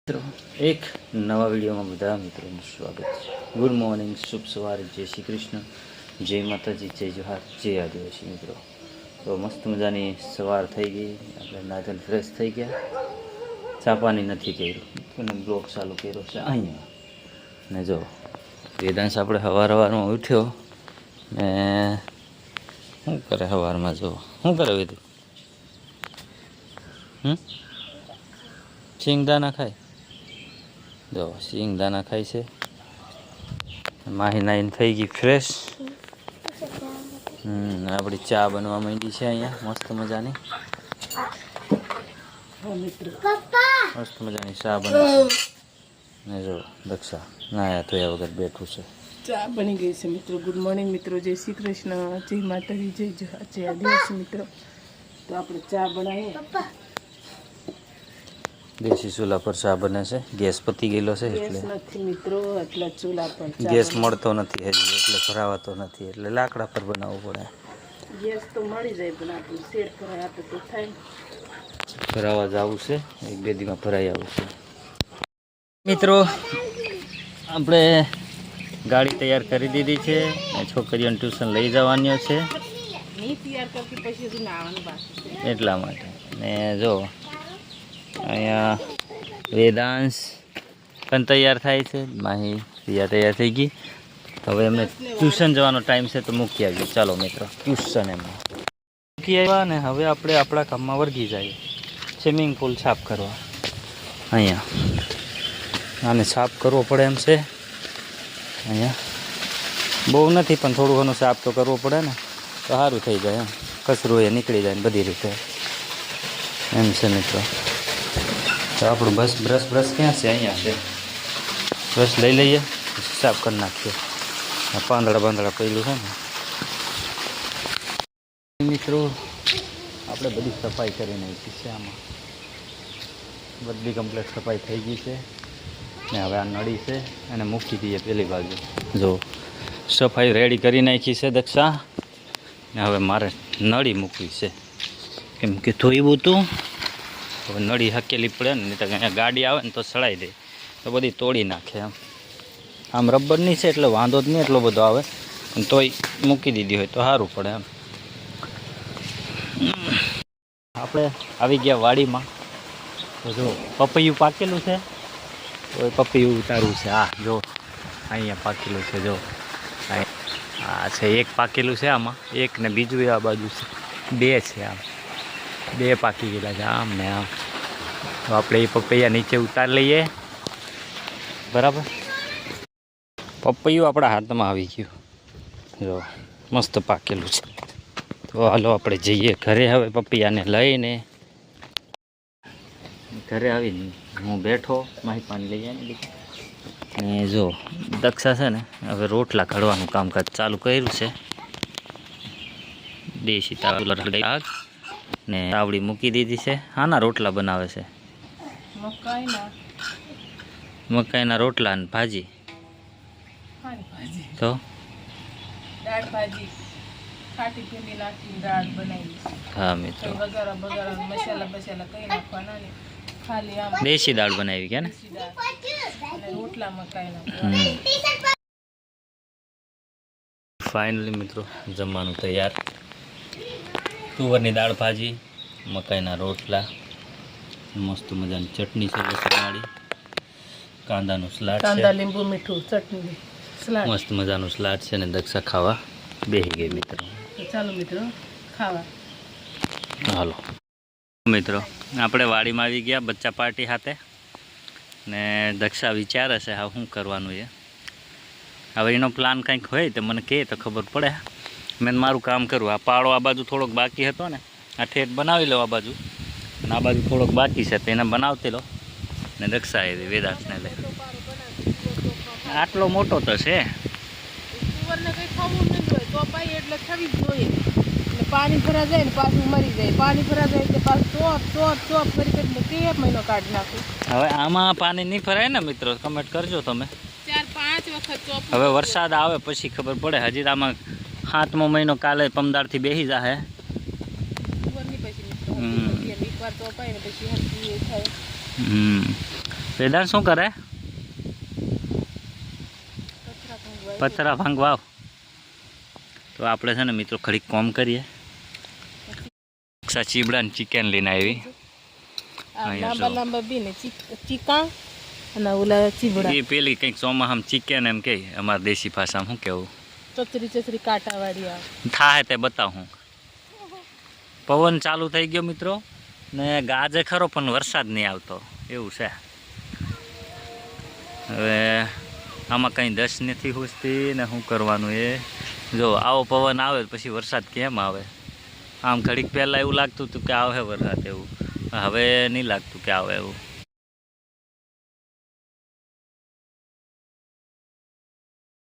મિત્રો એક નવા વિડીયોમાં બધા મિત્રોનું સ્વાગત છે। ગુડ મોર્નિંગ, શુભ સવાર, જય શ્રી કૃષ્ણ, જય માતાજી, જય જોહાર, જય આદિવાસી મિત્રો। તો મસ્ત મજાની સવાર થઈ ગઈ, આપણે નાહન ફ્રેશ થઈ ગયા, ચા પાણી નથી કર્યું અને બ્લોગ ચાલુ કર્યો છે અહીંયા। ને જો વેદાંશ આપણે સવારમાં ઉઠ્યો ને શું કરે સવારમાં, જો શું કરે વેદુ, શિંગદાણા ખાય, જો શિંગદાણા ખાય છે। માહી નાઈને થઈ ગઈ ફ્રેશ। આપણી ચા બનવા માંડી છે અહીંયા મસ્ત મજાની, મસ્ત મજાની ચા બને ને જો દક્ષા નાયા ધોયા વગર બેઠું છે। ચા બની ગઈ છે મિત્રો। ગુડ મોર્નિંગ મિત્રો, જય શ્રી કૃષ્ણ, જય માતાજી, જય જય આદિવાસી મિત્રો। તો આપણે ચા બનાવીએ। દેશી ચૂલા પર ચા બને છે, ગેસ પતી ગયેલો છે એટલે નથી મિત્રો, એટલે ચૂલા પર ગેસ મળતો નથી હજી, એટલે ભરાવાતો નથી, એટલે લાકડા પર બનાવવું પડે। ગેસ તો મળી જાય પણ આપણું શેર કરાય આપે તો થાય। ભરાવા જવું છે, એક બે દીમાં ભરાઈ આવું છે મિત્રો। આપણે ગાડી તૈયાર કરી દીધી છે, છોકરીઓને ટ્યુશન લઈ જવાની છે એટલા માટે। ને જો અહીંયા વેદાંશ પણ તૈયાર થાય છે, માહી રિયા તૈયાર થઈ ગઈ। હવે એમને ટ્યુશન જવાનો ટાઈમ છે તો મૂકી આવ્યું। ચાલો મિત્રો ટ્યુશન એમને મૂકી આવ્યા ને હવે આપણે આપણા કામમાં વર્ગી જઈએ। સ્વિમિંગ પુલ સાફ કરવા અહીંયા, આને સાફ કરવો પડે એમ છે અહીંયા, બહુ નથી પણ થોડું ઘણું સાફ તો કરવો પડે ને, તો સારું થઈ જાય એમ, કચરો એ નીકળી જાય ને બધી રીતે એમ છે મિત્રો। તો આપણું બ્રશ ક્યાં છે, અહીંયા છે, બ્રશ લઈ લઈએ, સાફ કરી નાખીએ। પાંદડા પહેલું છે ને મિત્રો, આપણે બધી સફાઈ કરી નાખી છે, આમાં બધી કમ્પ્લીટ સફાઈ થઈ ગઈ છે ને હવે આ નળી છે એને મૂકી દઈએ પેલી બાજુ। જો સફાઈ રેડી કરી નાખી છે દક્ષા ને હવે મારે નળી મૂકવી છે, કેમ કે ધોઈવું હતું, હવે નળી હકેલી પડે ને, નહીં તો અહીંયા ગાડી આવે ને તો સડાઈ દે તો બધી તોડી નાખે એમ। આમ રબરની છે એટલે વાંધો જ નહીં એટલો બધો આવે, પણ તોય મૂકી દીધી હોય તો સારું પડે એમ। આપણે આવી ગયા વાડીમાં, તો જો પપૈયું પાકેલું છે, તો એ પપૈયું ઉતારવું છે। હા જો અહીંયા પાકેલું છે, જો આ છે એક પાકેલું છે આમાં, એક ને બીજું આ બાજુ છે, બે છે, આમ બે પાકી ગયેલા છે આમ ને આમ। તો આપણે એ પપૈયા નીચે ઉતારી લઈએ, બરાબર। પપૈયું આપણા હાથમાં આવી ગયું, જો મસ્ત પાકેલું છે। તો હાલો આપણે જઈએ ઘરે હવે પપૈયાને લઈને। ઘરે આવીને હું બેઠો, માહી પાણી લઈ આવીને અને જો દક્ષા છે ને હવે રોટલા ઘડવાનું કામકાજ ચાલુ કર્યું છે। દેશી તાવડી ને તાવડી મૂકી દીધી છે, આના રોટલા બનાવે છે, મકાઈના રોટલા ને ભાજી, તો દાળ ભાજી ખાટી ભીંડી નાખીને દાળ બનાવી। હા મિત્રો, વગારા મસાલા કઈ નાખવાના ને ખાલી આમ દેશી દાળ બનાવી કે ને, રોટલા મકાઈના। ફાઇનલી મિત્રો જમવાનું તૈયાર, તુવરની દાળ ભાજી, મકાઈના રોટલા, મસ્ત મજાની ચટણી છે લસણવાળી, કાંદાનું સલાડ છે, કાંદા લીંબુ મીઠું ચટણી સલાડ, મસ્ત મજાનું સલાડ છે ને દક્ષા ખાવા બેસી ગઈ મિત્રો। ચાલો મિત્રો ખાવા હાલો મિત્રો, આપણે વાડીમાં આવી ગયા બચ્ચા પાર્ટી સાથે ને દક્ષા વિચારે છે હા શું કરવાનું છે। હવે એનો પ્લાન કંઈક હોય તો મને કહે તો ખબર પડે, મેં મારું કામ કરું। આ પાળો આ બાજુ થોડોક બાકી હતો ને, આ ઠેઠ બનાવી લો આ બાજુ, અને આ બાજુ થોડોક બાકી છે તો એને બનાવતી લો ને દક્ષા આવી વેદાંતને લે। આટલો મોટો તો છે, પાણી ભરા જાય ને પાછું મરી જાય, પાણી ભરા જાય એટલે પાછું ચોપ કરીને કે મહિનો કાઢી નાખું। હવે આમાં પાણી નહીં ભરાય ને મિત્રો, કમેન્ટ કરજો તમે। 4-5 વખત ચોપ, હવે વરસાદ આવે પછી ખબર પડે, હજી આમાં 7મો મહિનો કાલે પમદારથી બેસી જાહે। વેદાંત શું કરે? પથરા ભાંગવા આવ. તો આપણે છે ને મિત્રો ખડીક કોમ કરીએ. ચીબડા ને ચિકન લઈને આવી. લાંબા લાંબા બી ને ચીકા અને ઓલા ચીબડા એ પેલી કંઈક ચોમાહામ ચિકન એમ કે અમારા દેશી ભાષામાં શું કેવું? ચચરી કાંટા વાળી આવે. થાય તે બતાવું. પવન ચાલુ થઈ ગયો મિત્રો ને ગાજે ખરો પણ વરસાદ નહીં આવતો એવું છે. હવે આમાં કંઈ દસ નથી ખૂસતી ને શું કરવાનું એ જો આવો પવન આવે પછી વરસાદ કેમ આવે? આમ ઘડીક પહેલાં એવું લાગતું હતું કે આવે વરસાદ એવું, હવે નહીં લાગતું કે આવે એવું.